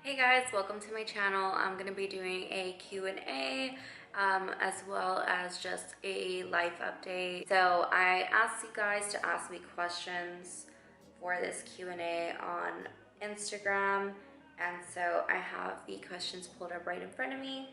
Hey guys, welcome to my channel. I'm going to be doing a Q&A as well as just a life update. So I asked you guys to ask me questions for this Q&A on Instagram, and so I have the questions pulled up right in front of me,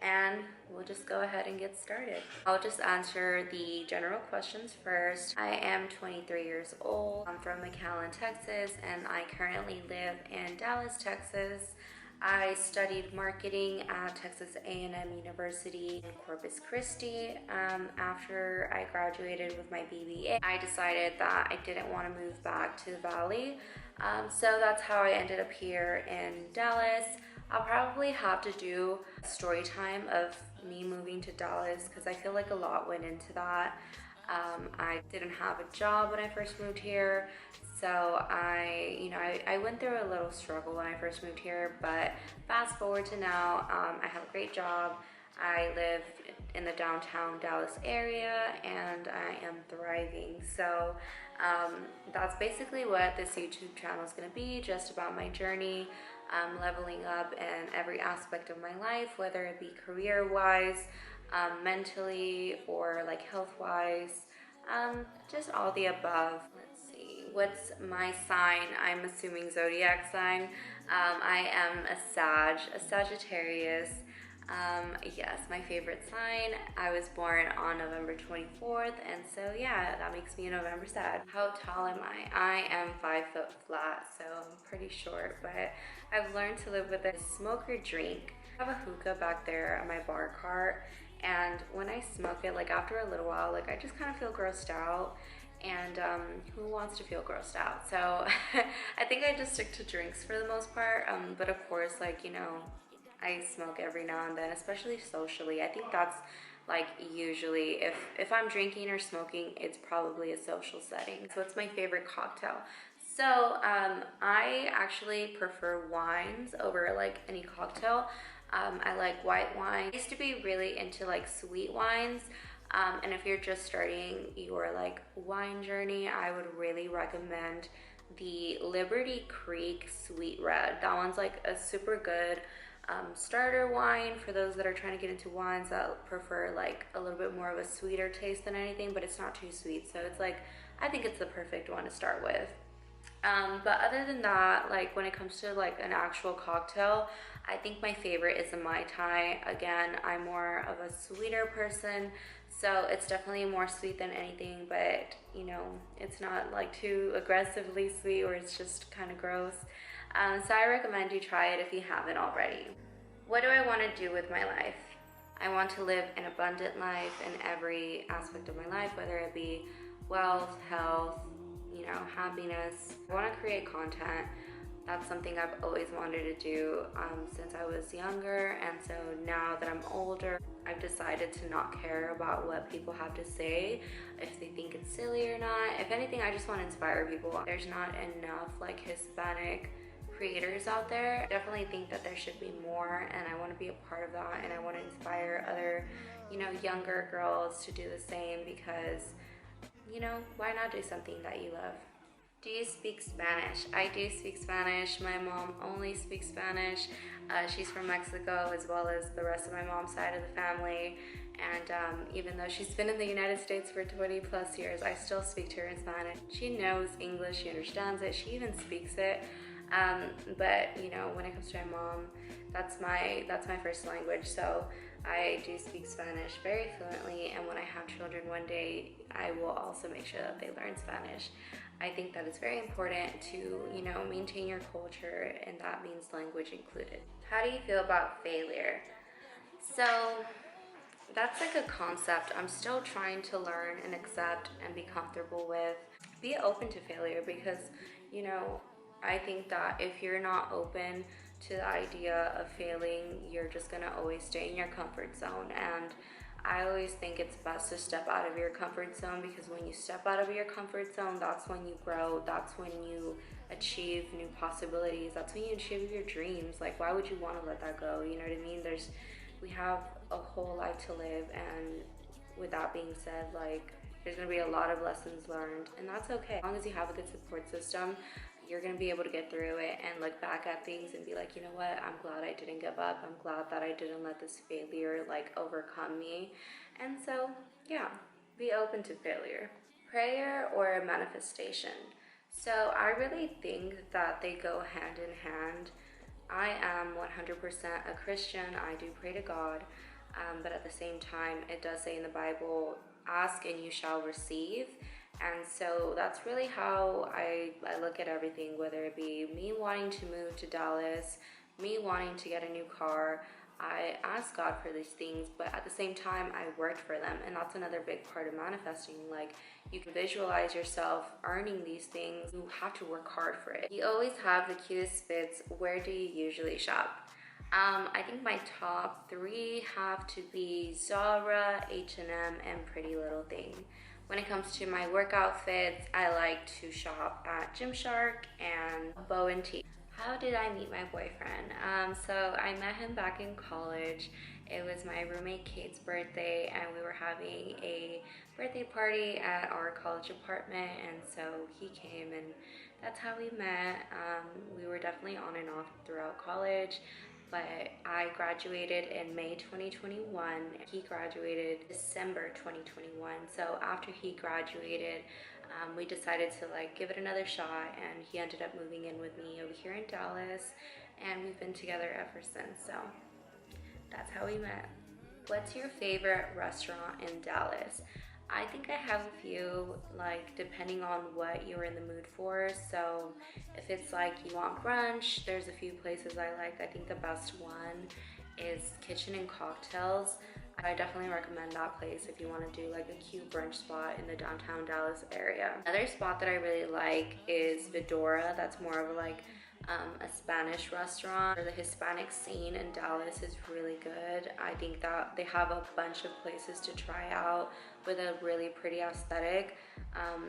and we'll just go ahead and get started. I'll just answer the general questions first. I am 23 years old. I'm from McAllen, Texas, and I currently live in Dallas, Texas. I studied marketing at Texas A&M University in Corpus Christi. After I graduated with my BBA, I decided that I didn't want to move back to the Valley. So that's how I ended up here in Dallas. I'll probably have to do a story time of me moving to Dallas because I feel like a lot went into that. I didn't have a job when I first moved here, so I went through a little struggle when I first moved here, but fast forward to now, I have a great job. I live in the downtown Dallas area and I am thriving. So that's basically what this YouTube channel is going to be, just about my journey, leveling up in every aspect of my life, whether it be career-wise, mentally, or like health-wise, just all the above. Let's see, what's my sign? I'm assuming zodiac sign. I am a Sagittarius. Yes, my favorite sign. I was born on November 24th, and so yeah, that makes me a November Sag. How tall am I? I am 5 foot flat, so I'm pretty short, but I've learned to live with it. Smoke or drink. I have a hookah back there on my bar cart, and when I smoke it, like after a little while, like I just kind of feel grossed out. And who wants to feel grossed out? So I think I just stick to drinks for the most part, but of course, like, you know, I smoke every now and then, especially socially. I think that's like usually if I'm drinking or smoking, it's probably a social setting. So it's my favorite cocktail. So I actually prefer wines over like any cocktail. I like white wine. I used to be really into like sweet wines. And if you're just starting your like wine journey, I would really recommend the Liberty Creek Sweet Red. That one's like a super good starter wine for those that are trying to get into wines that prefer like a little bit more of a sweeter taste than anything, but it's not too sweet. So it's like, I think it's the perfect one to start with. But other than that, like when it comes to like an actual cocktail, I think my favorite is a Mai Tai. Again, I'm more of a sweeter person, so it's definitely more sweet than anything, but you know, it's not like too aggressively sweet or it's just kind of gross. So I recommend you try it if you haven't already. What do I want to do with my life? I want to live an abundant life in every aspect of my life, whether it be wealth, health, you know, happiness. I want to create content. That's something I've always wanted to do since I was younger, and so now that I'm older, I've decided to not care about what people have to say, if they think it's silly or not. If anything, I just want to inspire people. There's not enough like Hispanic creators out there. I definitely think that there should be more, and I want to be a part of that, and I want to inspire other, you know, younger girls to do the same because, you know, why not do something that you love? Do you speak Spanish? I do speak Spanish. My mom only speaks Spanish. She's from Mexico, as well as the rest of my mom's side of the family. And even though she's been in the United States for 20 plus years, I still speak to her in Spanish. She knows English, she understands it, she even speaks it. But you know, when it comes to my mom, that's my first language. So I do speak Spanish very fluently, and when I have children one day, I will also make sure that they learn Spanish. I think that it's very important to, you know, maintain your culture, and that means language included. How do you feel about failure? So that's like a concept I'm still trying to learn and accept and be comfortable with. Be open to failure because, you know, I think that if you're not open to the idea of failing, you're just gonna always stay in your comfort zone. And I always think it's best to step out of your comfort zone, because when you step out of your comfort zone, that's when you grow, that's when you achieve new possibilities, that's when you achieve your dreams. Like, why would you want to let that go? You know what I mean? We have a whole life to live, and with that being said, like, there's gonna be a lot of lessons learned, and that's okay. As long as you have a good support system, you're going to be able to get through it and look back at things and be like, you know what, I'm glad I didn't give up. I'm glad that I didn't let this failure like overcome me. And so, yeah, be open to failure. Prayer or manifestation. So I really think that they go hand in hand. I am 100% a Christian. I do pray to God. But at the same time, it does say in the Bible, ask and you shall receive. And so that's really how I look at everything, whether it be me wanting to move to Dallas, me wanting to get a new car. I ask God for these things, but at the same time, I worked for them. And that's another big part of manifesting. Like, you can visualize yourself earning these things. You have to work hard for it. You always have the cutest fits. Where do you usually shop? I think my top 3 have to be Zara, H&M, and Pretty Little Thing. When it comes to my work outfits, I like to shop at Gymshark and Bow and Tea. How did I meet my boyfriend? So I met him back in college. It was my roommate Kate's birthday, and we were having a birthday party at our college apartment, and so he came, and that's how we met. We were definitely on and off throughout college, but I graduated in May 2021. He graduated December 2021. So after he graduated, we decided to like give it another shot, and he ended up moving in with me over here in Dallas, and we've been together ever since. So that's how we met. What's your favorite restaurant in Dallas? I think I have a few, like depending on what you're in the mood for. So if it's like you want brunch, there's a few places I like. I think the best one is Kitchen and Cocktails. I definitely recommend that place if you want to do like a cute brunch spot in the downtown Dallas area. Another spot that I really like is Vidora. That's more of like a Spanish restaurant. The Hispanic scene in Dallas is really good. I think that they have a bunch of places to try out with a really pretty aesthetic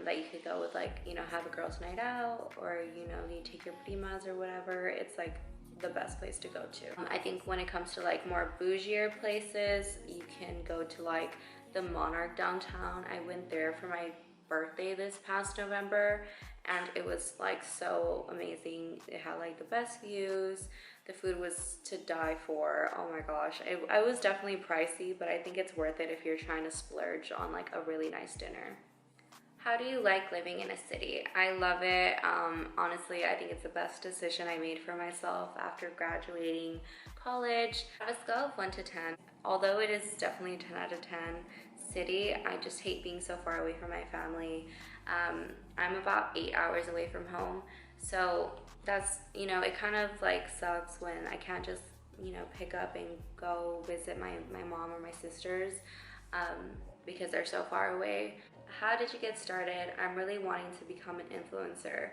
that you could go with, like, you know, have a girls' night out, or, you know, you take your primas or whatever. It's like the best place to go to. I think when it comes to like more bougier places, you can go to like the Monarch downtown. I went there for my birthday this past November, and it was like so amazing. It had like the best views. The food was to die for. Oh my gosh, it was definitely pricey, but I think it's worth it if you're trying to splurge on like a really nice dinner. How do you like living in a city? I love it. Honestly, I think it's the best decision I made for myself after graduating college. On a scale of 1 to 10, although it is definitely 10 out of 10, city, I just hate being so far away from my family. I'm about 8 hours away from home, so that's, you know, it kind of like sucks when I can't just, you know, pick up and go visit my mom or my sisters because they're so far away. How did you get started? I'm really wanting to become an influencer.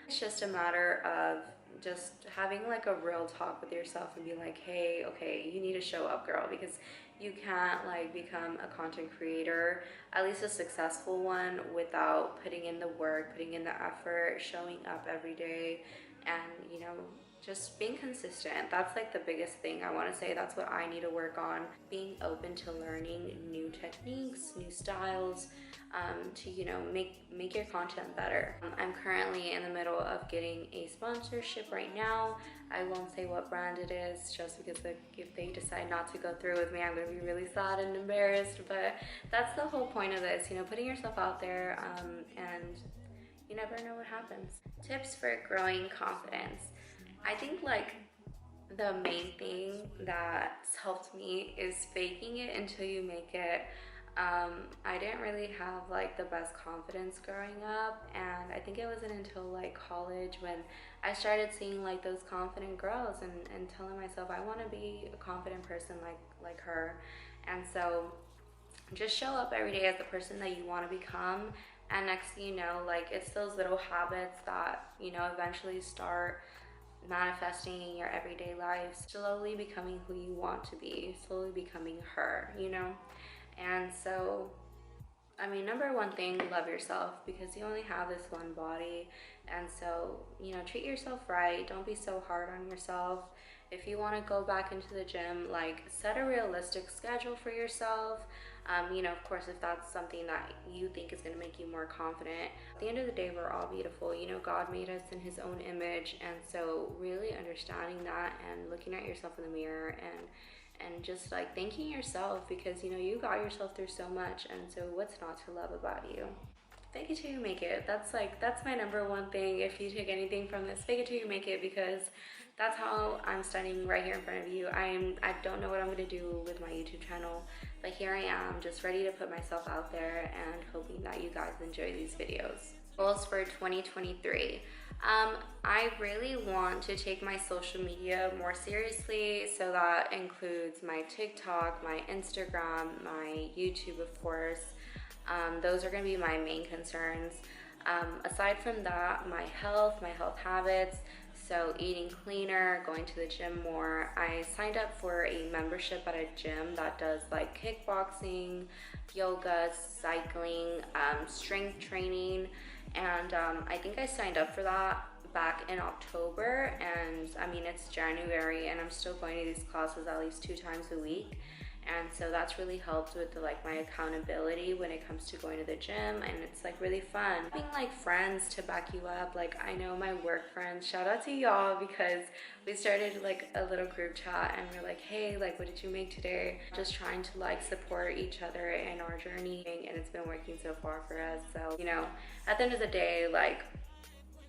It's just a matter of just having like a real talk with yourself and be like, hey, okay, you need to show up, girl, because you can't like become a content creator, at least a successful one, without putting in the work, putting in the effort, showing up every day, and, you know, just being consistent. That's like the biggest thing I want to say. That's what I need to work on. Being open to learning new techniques, new styles, to, you know, make your content better. I'm currently in the middle of getting a sponsorship right now. I won't say what brand it is, just because if they decide not to go through with me, I'm gonna be really sad and embarrassed. But that's the whole point of this, you know, putting yourself out there, and you never know what happens. Tips for growing confidence. I think like the main thing that's helped me is faking it until you make it. I didn't really have like the best confidence growing up, and I think it wasn't until like college when I started seeing like those confident girls and telling myself I want to be a confident person like her. And so just show up every day as the person that you want to become, and next thing you know, like, it's those little habits that, you know, eventually start manifesting in your everyday life, slowly becoming who you want to be, slowly becoming her, you know. And so, I mean, number one thing, love yourself, because you only have this one body. And so, you know, treat yourself right. Don't be so hard on yourself. If you want to go back into the gym, like, set a realistic schedule for yourself. You know, of course, if that's something that you think is going to make you more confident. At the end of the day, we're all beautiful. You know, God made us in his own image, and so really understanding that and looking at yourself in the mirror and just like thanking yourself, because you know you got yourself through so much, and so what's not to love about you? Fake it till you make it. That's my number one thing. If you take anything from this, fake it till you make it, because that's how I'm standing right here in front of you. I don't know what I'm gonna do with my YouTube channel, but here I am, just ready to put myself out there and hoping that you guys enjoy these videos. Goals for 2023. I really want to take my social media more seriously, so that includes my TikTok, my Instagram, my YouTube, of course. Those are going to be my main concerns. Aside from that, my health habits, so eating cleaner, going to the gym more. I signed up for a membership at a gym that does like kickboxing, yoga, cycling, strength training, and I think I signed up for that back in October, and I mean it's January and I'm still going to these classes at least 2 times a week. And so that's really helped with like my accountability when it comes to going to the gym, and it's like really fun. Having like friends to back you up, like I know my work friends, shout out to y'all, because we started like a little group chat and we're like, hey, like what did you make today? Just trying to like support each other in our journey, and it's been working so far for us. So, you know, at the end of the day, like,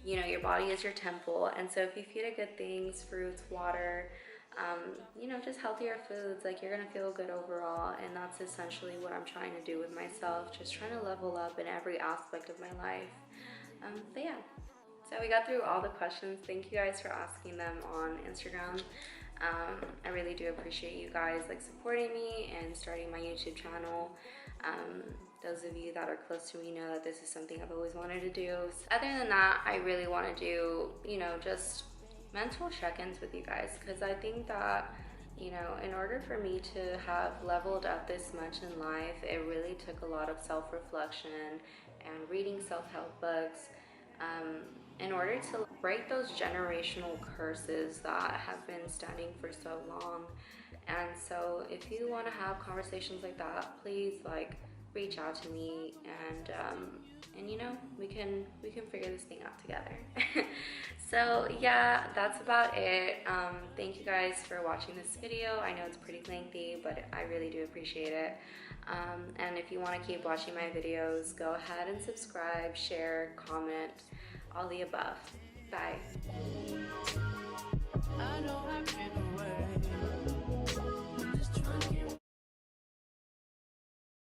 you know, your body is your temple, and so if you feed it good things, fruits, water, you know, just healthier foods, like you're gonna feel good overall. And that's essentially what I'm trying to do with myself, just trying to level up in every aspect of my life. But yeah, so we got through all the questions. Thank you guys for asking them on Instagram. I really do appreciate you guys like supporting me and starting my YouTube channel. Those of you that are close to me know that this is something I've always wanted to do. Other than that, I really want to do, you know, just mental check-ins with you guys, because I think that, you know, in order for me to have leveled up this much in life, it really took a lot of self-reflection and reading self-help books, in order to break those generational curses that have been standing for so long. And so if you want to have conversations like that, please like reach out to me, and you know, we can figure this thing out together. So yeah, that's about it. Thank you guys for watching this video. I know it's pretty lengthy, but I really do appreciate it. And if you want to keep watching my videos, go ahead and subscribe, share, comment, all the above. Bye. I know I've been away.